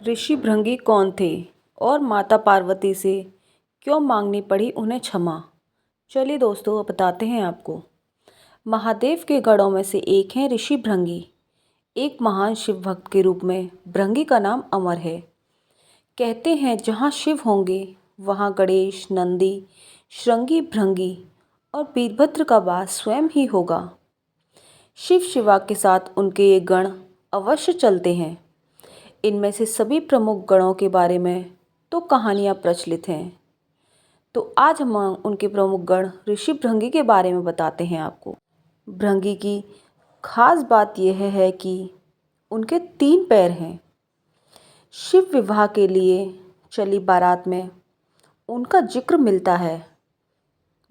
ऋषि भृंगी कौन थे और माता पार्वती से क्यों मांगनी पड़ी उन्हें क्षमा। चलिए दोस्तों, अब बताते हैं आपको। महादेव के गणों में से एक हैं ऋषि भृंगी। एक महान शिव भक्त के रूप में भृंगी का नाम अमर है। कहते हैं जहाँ शिव होंगे वहाँ गणेश, नंदी, श्रृंगी, भृंगी और वीरभद्र का वास स्वयं ही होगा। शिव शिवा के साथ उनके ये गण अवश्य चलते हैं। इनमें से सभी प्रमुख गणों के बारे में तो कहानियाँ प्रचलित हैं। तो आज हम उनके प्रमुख गण ऋषि भृंगी के बारे में बताते हैं आपको। भृंगी की खास बात यह है कि उनके 3 पैर हैं। शिव विवाह के लिए चली बारात में उनका जिक्र मिलता है।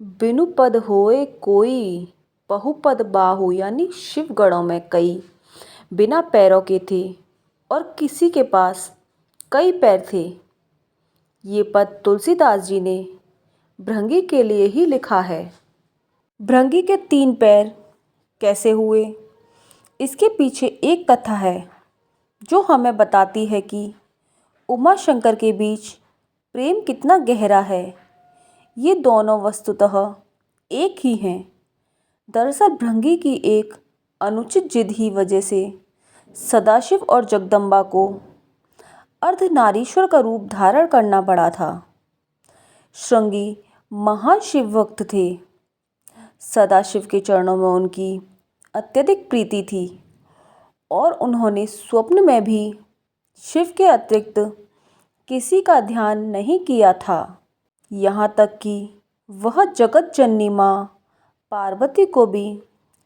बिनु पद होए कोई, बहुपद बाहु, यानी शिव गणों में कई बिना पैरों के थे और किसी के पास कई पैर थे। ये पद तुलसीदास जी ने भृंगी के लिए ही लिखा है। भृंगी के 3 पैर कैसे हुए, इसके पीछे एक कथा है जो हमें बताती है कि उमा शंकर के बीच प्रेम कितना गहरा है। ये दोनों वस्तुतः एक ही हैं। दरअसल भृंगी की एक अनुचित जिद ही वजह से सदाशिव और जगदम्बा को अर्धनारीश्वर का रूप धारण करना पड़ा था। श्रृंगी महान शिव भक्त थे। सदाशिव के चरणों में उनकी अत्यधिक प्रीति थी और उन्होंने स्वप्न में भी शिव के अतिरिक्त किसी का ध्यान नहीं किया था। यहाँ तक कि वह जगत जननी माँ पार्वती को भी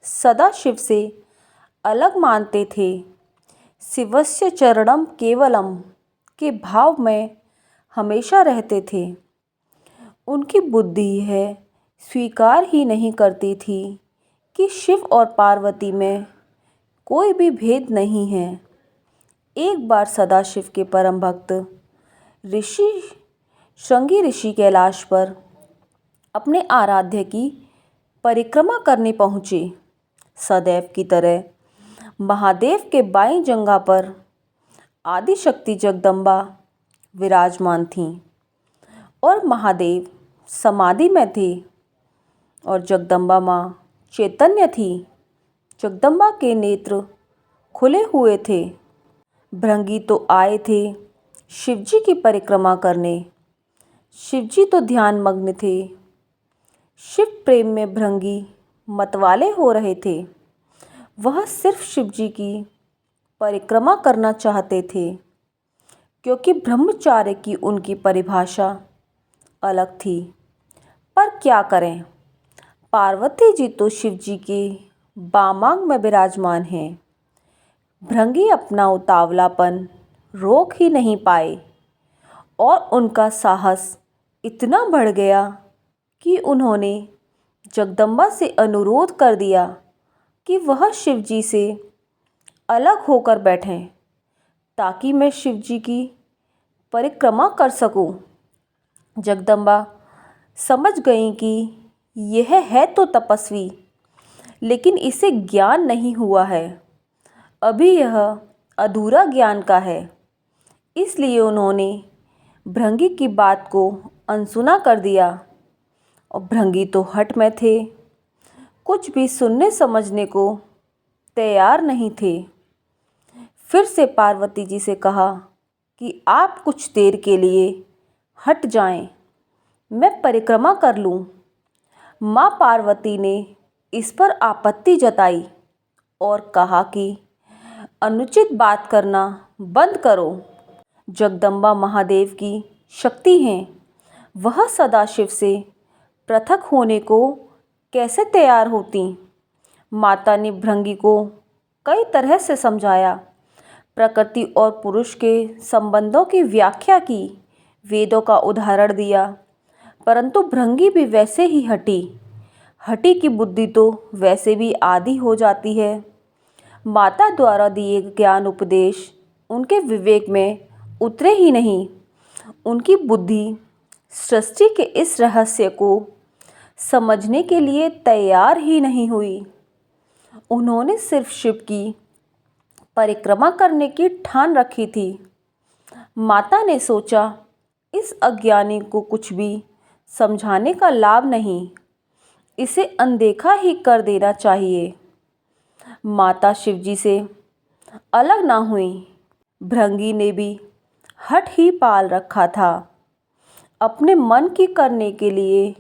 सदाशिव से अलग मानते थे। शिवस्य चरणम केवलम के भाव में हमेशा रहते थे। उनकी बुद्धि है स्वीकार ही नहीं करती थी कि शिव और पार्वती में कोई भी भेद नहीं है। एक बार सदाशिव के परम भक्त ऋषि श्रृंगी ऋषि कैलाश पर अपने आराध्य की परिक्रमा करने पहुँचे। सदैव की तरह महादेव के बाईं जंघा पर आदिशक्ति जगदम्बा विराजमान थीं और महादेव समाधि में थे और जगदम्बा माँ चैतन्य थी। जगदम्बा के नेत्र खुले हुए थे। भृंगी तो आए थे शिवजी की परिक्रमा करने। शिवजी तो ध्यान मग्न थे। शिव प्रेम में भृंगी मतवाले हो रहे थे। वह सिर्फ शिवजी की परिक्रमा करना चाहते थे क्योंकि ब्रह्मचार्य की उनकी परिभाषा अलग थी। पर क्या करें, पार्वती जी तो शिवजी के बामांग में विराजमान हैं। भृंगी अपना उतावलापन रोक ही नहीं पाए और उनका साहस इतना बढ़ गया कि उन्होंने जगदम्बा से अनुरोध कर दिया कि वह शिवजी से अलग होकर बैठें ताकि मैं शिवजी की परिक्रमा कर सकूं। जगदम्बा समझ गईं कि यह है तो तपस्वी, लेकिन इसे ज्ञान नहीं हुआ है। अभी यह अधूरा ज्ञान का है। इसलिए उन्होंने भृंगी की बात को अनसुना कर दिया और भृंगी तो हठ में थे। कुछ भी सुनने समझने को तैयार नहीं थे। फिर से पार्वती जी से कहा कि आप कुछ देर के लिए हट जाएं, मैं परिक्रमा कर लूं। माँ पार्वती ने इस पर आपत्ति जताई और कहा कि अनुचित बात करना बंद करो। जगदम्बा महादेव की शक्ति हैं। वह सदाशिव से पृथक होने को कैसे तैयार होती। माता ने भृंगी को कई तरह से समझाया, प्रकृति और पुरुष के संबंधों की व्याख्या की, वेदों का उदाहरण दिया, परंतु भृंगी भी वैसे ही हठी की बुद्धि तो वैसे भी आधी हो जाती है। माता द्वारा दिए ज्ञान उपदेश उनके विवेक में उतरे ही नहीं। उनकी बुद्धि सृष्टि के इस रहस्य को समझने के लिए तैयार ही नहीं हुई। उन्होंने सिर्फ शिव की परिक्रमा करने की ठान रखी थी। माता ने सोचा, इस अज्ञानी को कुछ भी समझाने का लाभ नहीं, इसे अनदेखा ही कर देना चाहिए। माता शिवजी से अलग ना हुई। भृंगी ने भी हठ ही पाल रखा था। अपने मन की करने के लिए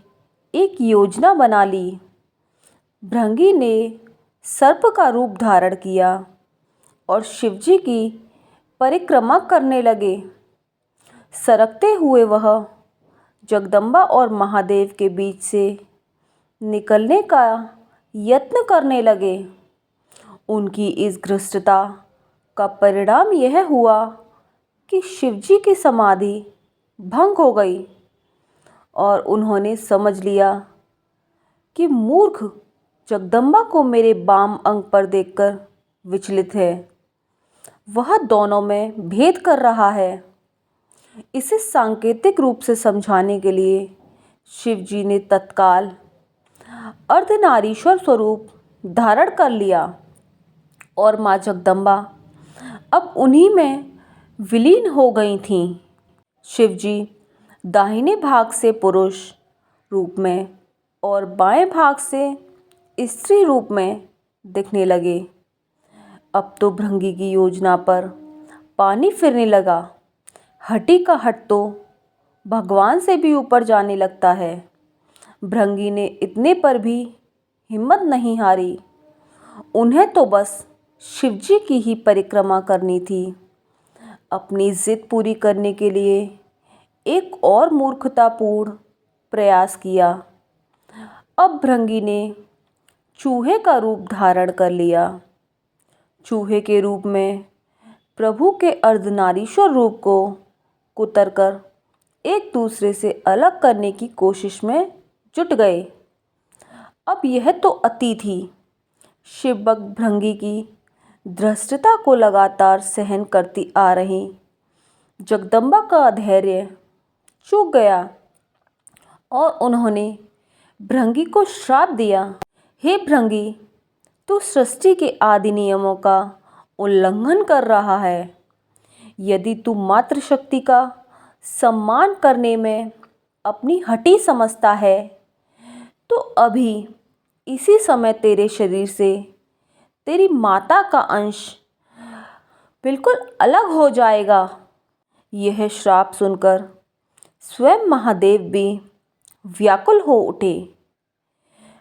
एक योजना बना ली। भृंगी ने सर्प का रूप धारण किया और शिवजी की परिक्रमा करने लगे। सरकते हुए वह जगदम्बा और महादेव के बीच से निकलने का यत्न करने लगे। उनकी इस धृष्टता का परिणाम यह हुआ कि शिवजी की समाधि भंग हो गई और उन्होंने समझ लिया कि मूर्ख जगदम्बा को मेरे बाम अंग पर देखकर विचलित है, वह दोनों में भेद कर रहा है। इसे सांकेतिक रूप से समझाने के लिए शिवजी ने तत्काल अर्धनारीश्वर स्वरूप धारण कर लिया और माँ जगदम्बा अब उन्हीं में विलीन हो गई थीं। शिवजी दाहिने भाग से पुरुष रूप में और बाएं भाग से स्त्री रूप में दिखने लगे। अब तो भृंगी की योजना पर पानी फिरने लगा। हटी का हट तो भगवान से भी ऊपर जाने लगता है। भृंगी ने इतने पर भी हिम्मत नहीं हारी। उन्हें तो बस शिवजी की ही परिक्रमा करनी थी। अपनी जिद पूरी करने के लिए एक और मूर्खतापूर्ण प्रयास किया। अब भृंगी ने चूहे का रूप धारण कर लिया। चूहे के रूप में प्रभु के अर्धनारीश्वर रूप को कुतरकर एक दूसरे से अलग करने की कोशिश में जुट गए। अब यह तो अति थी। शिवभक्त भृंगी की धृष्टता को लगातार सहन करती आ रही जगदम्बा का धैर्य चूक गया और उन्होंने भृंगी को श्राप दिया, हे भृंगी, तू सृष्टि के आदि नियमों का उल्लंघन कर रहा है। यदि तू मातृशक्ति का सम्मान करने में अपनी हठी समझता है तो अभी इसी समय तेरे शरीर से तेरी माता का अंश बिल्कुल अलग हो जाएगा। यह श्राप सुनकर स्वयं महादेव भी व्याकुल हो उठे।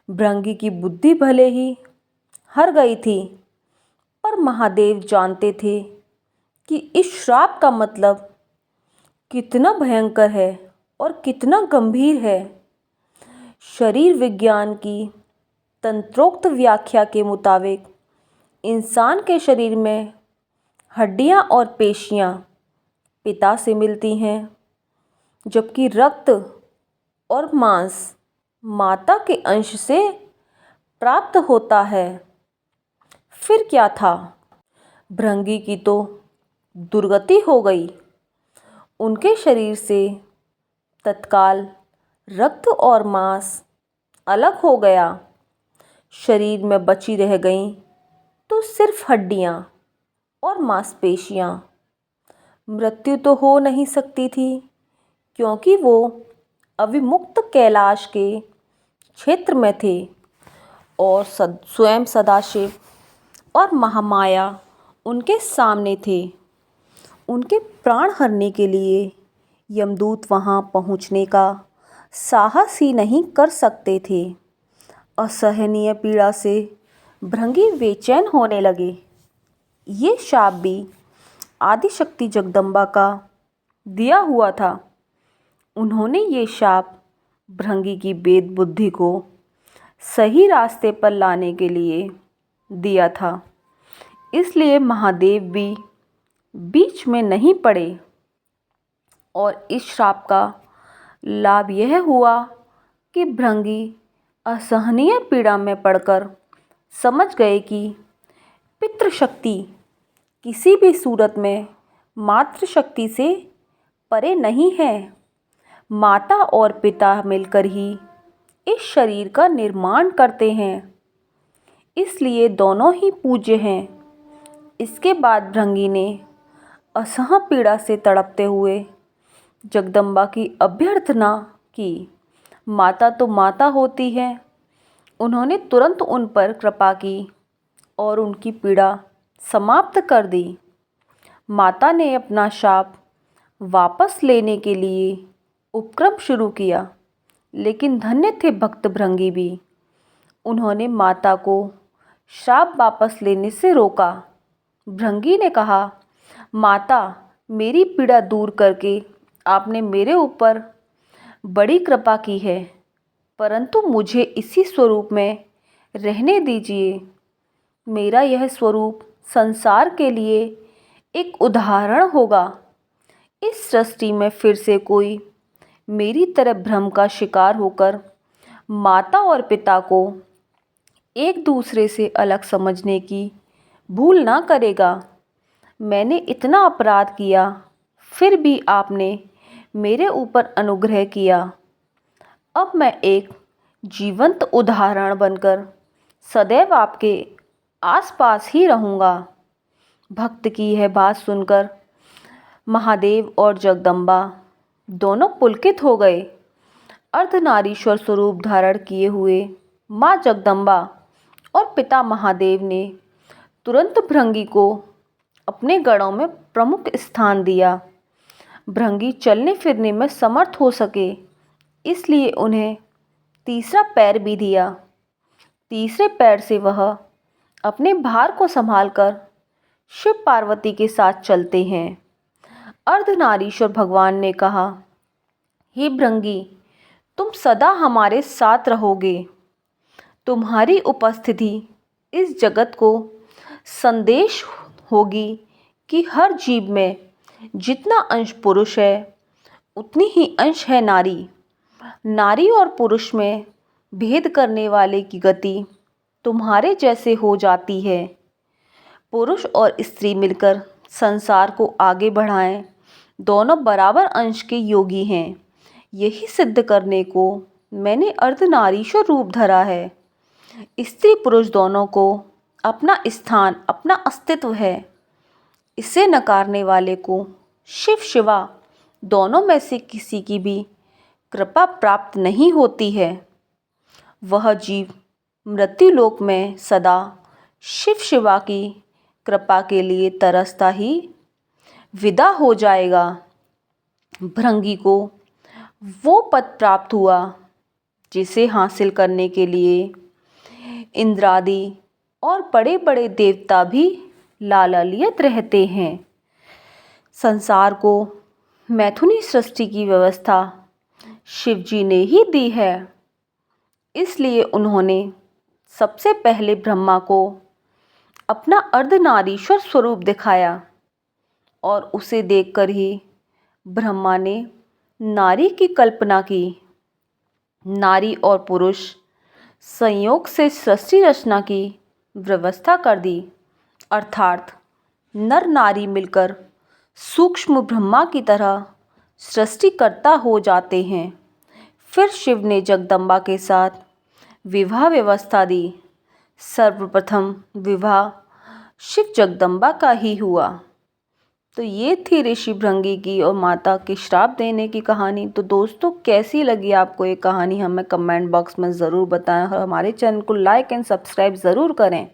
भृंगी की बुद्धि भले ही हार गई थी, पर महादेव जानते थे कि इस श्राप का मतलब कितना भयंकर है और कितना गंभीर है। शरीर विज्ञान की तंत्रोक्त व्याख्या के मुताबिक इंसान के शरीर में हड्डियां और पेशियां पिता से मिलती हैं, जबकि रक्त और मांस माता के अंश से प्राप्त होता है। फिर क्या था? भृंगी की तो दुर्गति हो गई। उनके शरीर से तत्काल रक्त और मांस अलग हो गया। शरीर में बची रह गईं तो सिर्फ हड्डियां और मांसपेशियां। मृत्यु तो हो नहीं सकती थी, क्योंकि वो अविमुक्त कैलाश के क्षेत्र में थे और स्वयं सदाशिव और महामाया उनके सामने थे। उनके प्राण हरने के लिए यमदूत वहां पहुंचने का साहस ही नहीं कर सकते थे। असहनीय पीड़ा से भृंगी बेचैन होने लगे। ये शाप भी आदिशक्ति जगदम्बा का दिया हुआ था। उन्होंने ये शाप भृंगी की वेद बुद्धि को सही रास्ते पर लाने के लिए दिया था। इसलिए महादेव भी बीच में नहीं पड़े और इस श्राप का लाभ यह हुआ कि भृंगी असहनीय पीड़ा में पड़कर समझ गए कि पितृशक्ति किसी भी सूरत में मातृशक्ति से परे नहीं है। माता और पिता मिलकर ही इस शरीर का निर्माण करते हैं, इसलिए दोनों ही पूज्य हैं। इसके बाद भृंगी ने असह्य पीड़ा से तड़पते हुए जगदम्बा की अभ्यर्थना की। माता तो माता होती है। उन्होंने तुरंत उन पर कृपा की और उनकी पीड़ा समाप्त कर दी। माता ने अपना शाप वापस लेने के लिए उपक्रम शुरू किया, लेकिन धन्य थे भक्त भृंगी भी। उन्होंने माता को शाप वापस लेने से रोका। भृंगी ने कहा, माता, मेरी पीड़ा दूर करके आपने मेरे ऊपर बड़ी कृपा की है, परंतु मुझे इसी स्वरूप में रहने दीजिए। मेरा यह स्वरूप संसार के लिए एक उदाहरण होगा। इस सृष्टि में फिर से कोई मेरी तरह भ्रम का शिकार होकर माता और पिता को एक दूसरे से अलग समझने की भूल ना करेगा। मैंने इतना अपराध किया, फिर भी आपने मेरे ऊपर अनुग्रह किया। अब मैं एक जीवंत उदाहरण बनकर सदैव आपके आसपास ही रहूँगा। भक्त की यह बात सुनकर महादेव और जगदम्बा दोनों पुलकित हो गए। अर्धनारीश्वर स्वरूप धारण किए हुए माँ जगदम्बा और पिता महादेव ने तुरंत भृंगी को अपने गणों में प्रमुख स्थान दिया। भृंगी चलने फिरने में समर्थ हो सके, इसलिए उन्हें तीसरा पैर भी दिया। तीसरे पैर से वह अपने भार को संभालकर शिव पार्वती के साथ चलते हैं। अर्धनारीश्वर भगवान ने कहा, हे भृंगी, तुम सदा हमारे साथ रहोगे। तुम्हारी उपस्थिति इस जगत को संदेश होगी कि हर जीव में जितना अंश पुरुष है, उतनी ही अंश है नारी। नारी और पुरुष में भेद करने वाले की गति तुम्हारे जैसे हो जाती है। पुरुष और स्त्री मिलकर संसार को आगे बढ़ाएं। दोनों बराबर अंश के योगी हैं। यही सिद्ध करने को मैंने अर्धनारीश्वर रूप धरा है। स्त्री पुरुष दोनों को अपना स्थान, अपना अस्तित्व है। इसे नकारने वाले को शिव शिवा दोनों में से किसी की भी कृपा प्राप्त नहीं होती है। वह जीव मृत्युलोक में सदा शिव शिवा की कृपा के लिए तरसता ही विदा हो जाएगा। भृंगी को वो पद प्राप्त हुआ जिसे हासिल करने के लिए इंद्रादि और बड़े बड़े देवता भी लालायित रहते हैं। संसार को मैथुनी सृष्टि की व्यवस्था शिवजी ने ही दी है। इसलिए उन्होंने सबसे पहले ब्रह्मा को अपना अर्धनारीश्वर स्वरूप दिखाया और उसे देखकर ही ब्रह्मा ने नारी की कल्पना की। नारी और पुरुष संयोग से सृष्टि रचना की व्यवस्था कर दी, अर्थात नर नारी मिलकर सूक्ष्म ब्रह्मा की तरह सृष्टिकर्ता हो जाते हैं। फिर शिव ने जगदम्बा के साथ विवाह व्यवस्था दी। सर्वप्रथम विवाह शिव जगदम्बा का ही हुआ। तो ये थी ऋषि भृंगी की और माता के श्राप देने की कहानी। तो दोस्तों, कैसी लगी आपको ये कहानी हमें कमेंट बॉक्स में ज़रूर बताएं और हमारे चैनल को लाइक एंड सब्सक्राइब ज़रूर करें।